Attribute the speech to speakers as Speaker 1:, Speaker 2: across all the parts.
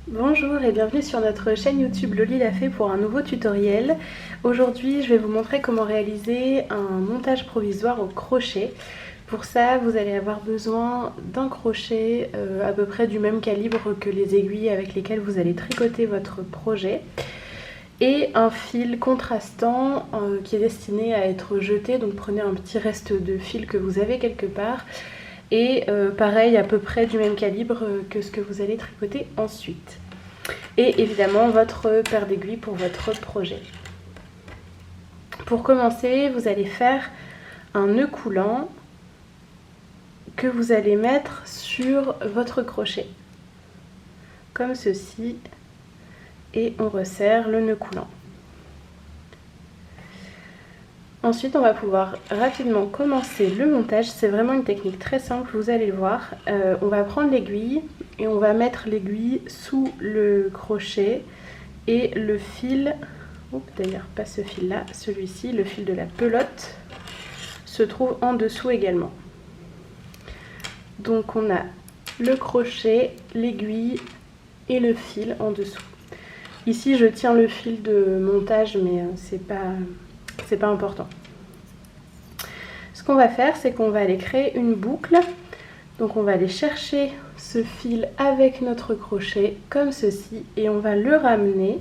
Speaker 1: Bonjour et bienvenue sur notre chaîne YouTube Loli l'a fait pour un nouveau tutoriel. Aujourd'hui je vais vous montrer comment réaliser un montage provisoire au crochet. Pour ça vous allez avoir besoin d'un crochet à peu près du même calibre que les aiguilles avec lesquelles vous allez tricoter votre projet. Et un fil contrastant qui est destiné à être jeté, donc prenez un petit reste de fil que vous avez quelque part. Et pareil à peu près du même calibre que ce que vous allez tricoter ensuite. Et évidemment votre paire d'aiguilles pour votre projet. Pour commencer, vous allez faire un nœud coulant que vous allez mettre sur votre crochet. Comme ceci. Et on resserre le nœud coulant. Ensuite, on va pouvoir rapidement commencer le montage. C'est vraiment une technique très simple, vous allez le voir. On va prendre l'aiguille et on va mettre l'aiguille sous le crochet et le fil, d'ailleurs pas ce fil là, celui-ci, le fil de la pelote, se trouve en dessous également. Donc on a le crochet, l'aiguille et le fil en dessous. Ici je tiens le fil de montage mais c'est pas important. Ce qu'on va faire, c'est qu'on va aller créer une boucle. Donc on va aller chercher ce fil avec notre crochet comme ceci et on va le ramener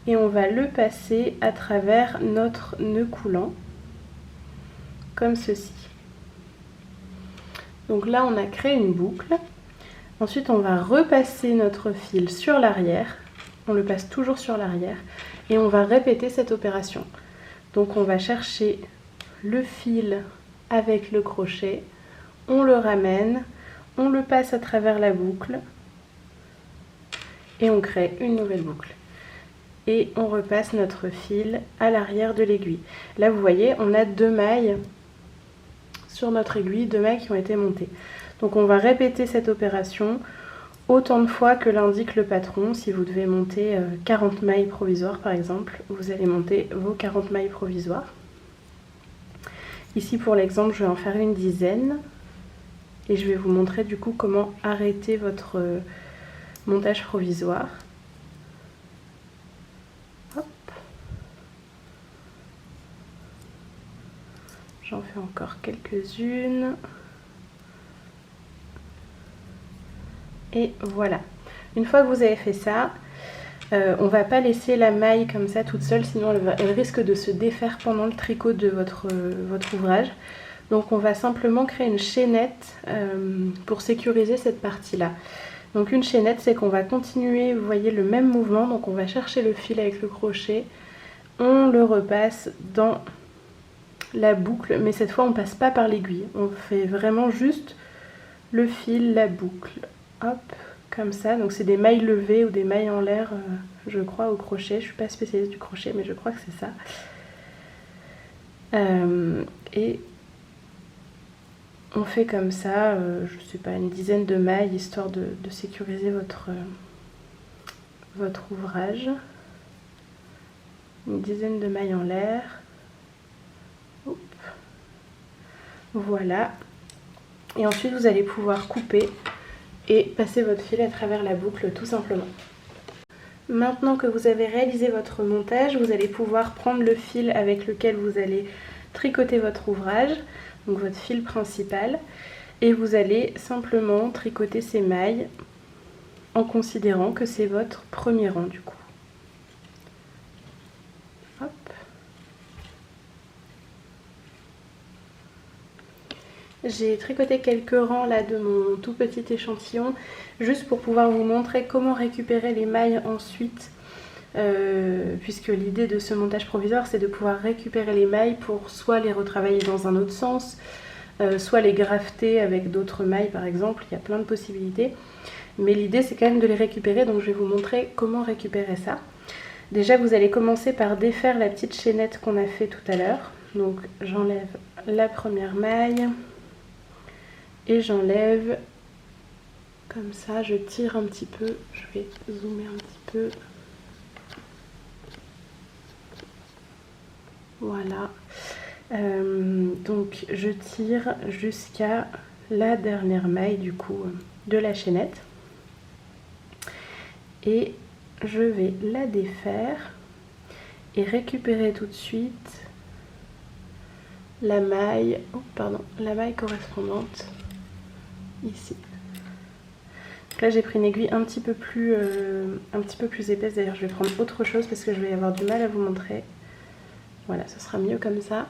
Speaker 1: et on va le passer à travers notre nœud coulant comme ceci. Donc là on a créé une boucle. Ensuite on va repasser notre fil sur l'arrière. On le passe toujours sur l'arrière et on va répéter cette opération. Donc on va chercher le fil avec le crochet, on le ramène, on le passe à travers la boucle et on crée une nouvelle boucle. Et on repasse notre fil à l'arrière de l'aiguille. Là vous voyez, on a 2 mailles sur notre aiguille, 2 mailles qui ont été montées. Donc on va répéter cette opération autant de fois que l'indique le patron. Si vous devez monter 40 mailles provisoires par exemple, vous allez monter vos 40 mailles provisoires. Ici pour l'exemple, je vais en faire une dizaine et je vais vous montrer du coup comment arrêter votre montage provisoire. Hop. J'en fais encore quelques-unes. Et voilà. Une fois que vous avez fait ça, on ne va pas laisser la maille comme ça toute seule, sinon elle risque de se défaire pendant le tricot de votre ouvrage. Donc on va simplement créer une chaînette pour sécuriser cette partie-là. Donc une chaînette, c'est qu'on va continuer, vous voyez, le même mouvement. Donc on va chercher le fil avec le crochet, on le repasse dans la boucle, mais cette fois on ne passe pas par l'aiguille. On fait vraiment juste le fil, la boucle. Hop, comme ça. Donc c'est des mailles levées ou des mailles en l'air, je crois, au crochet. Je suis pas spécialiste du crochet, mais je crois que c'est ça. Et on fait comme ça, je sais pas, une dizaine de mailles, histoire de sécuriser votre ouvrage. Une dizaine de mailles en l'air. Voilà. Et ensuite vous allez pouvoir couper et passer votre fil à travers la boucle tout simplement. Maintenant que vous avez réalisé votre montage, vous allez pouvoir prendre le fil avec lequel vous allez tricoter votre ouvrage, donc votre fil principal, et vous allez simplement tricoter ces mailles en considérant que c'est votre premier rang du coup. Hop. J'ai tricoté quelques rangs là de mon tout petit échantillon, juste pour pouvoir vous montrer comment récupérer les mailles ensuite, puisque l'idée de ce montage provisoire c'est de pouvoir récupérer les mailles pour soit les retravailler dans un autre sens, soit les grafter avec d'autres mailles par exemple, il y a plein de possibilités. Mais l'idée c'est quand même de les récupérer, donc je vais vous montrer comment récupérer ça. Déjà vous allez commencer par défaire la petite chaînette qu'on a fait tout à l'heure. Donc j'enlève la première maille. Et j'enlève comme ça, je tire un petit peu, je vais zoomer un petit peu. Voilà. Donc je tire jusqu'à la dernière maille du coup de la chaînette. et je vais la défaire et récupérer tout de suite la maille, la maille correspondante ici. Donc là j'ai pris une aiguille un petit peu plus épaisse, d'ailleurs je vais prendre autre chose parce que je vais avoir du mal à vous montrer. Voilà, ce sera mieux comme ça.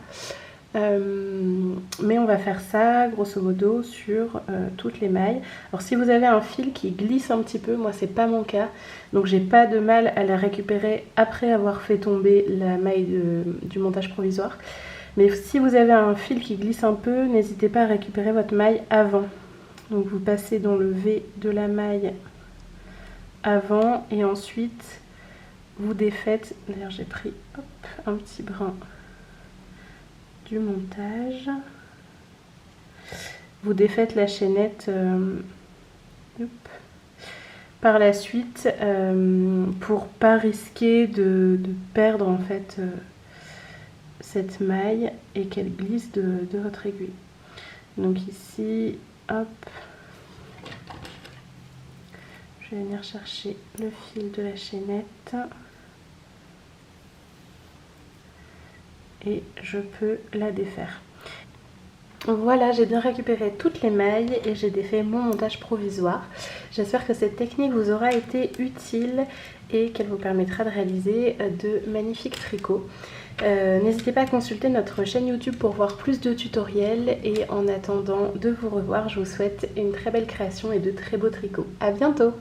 Speaker 1: Mais on va faire ça grosso modo sur toutes les mailles. Alors si vous avez un fil qui glisse un petit peu, moi c'est pas mon cas, donc j'ai pas de mal à la récupérer après avoir fait tomber la maille du montage provisoire. Mais si vous avez un fil qui glisse un peu, n'hésitez pas à récupérer votre maille avant. Donc vous passez dans le V de la maille avant et ensuite vous défaites. D'ailleurs j'ai pris un petit brin du montage. Vous défaites la chaînette par la suite pour pas risquer de perdre en fait cette maille et qu'elle glisse de votre aiguille. Donc ici, hop, je vais venir chercher le fil de la chaînette et je peux la défaire. Voilà, j'ai bien récupéré toutes les mailles et j'ai défait mon montage provisoire. J'espère que cette technique vous aura été utile et qu'elle vous permettra de réaliser de magnifiques tricots. N'hésitez pas à consulter notre chaîne YouTube pour voir plus de tutoriels et en attendant de vous revoir, je vous souhaite une très belle création et de très beaux tricots. À bientôt!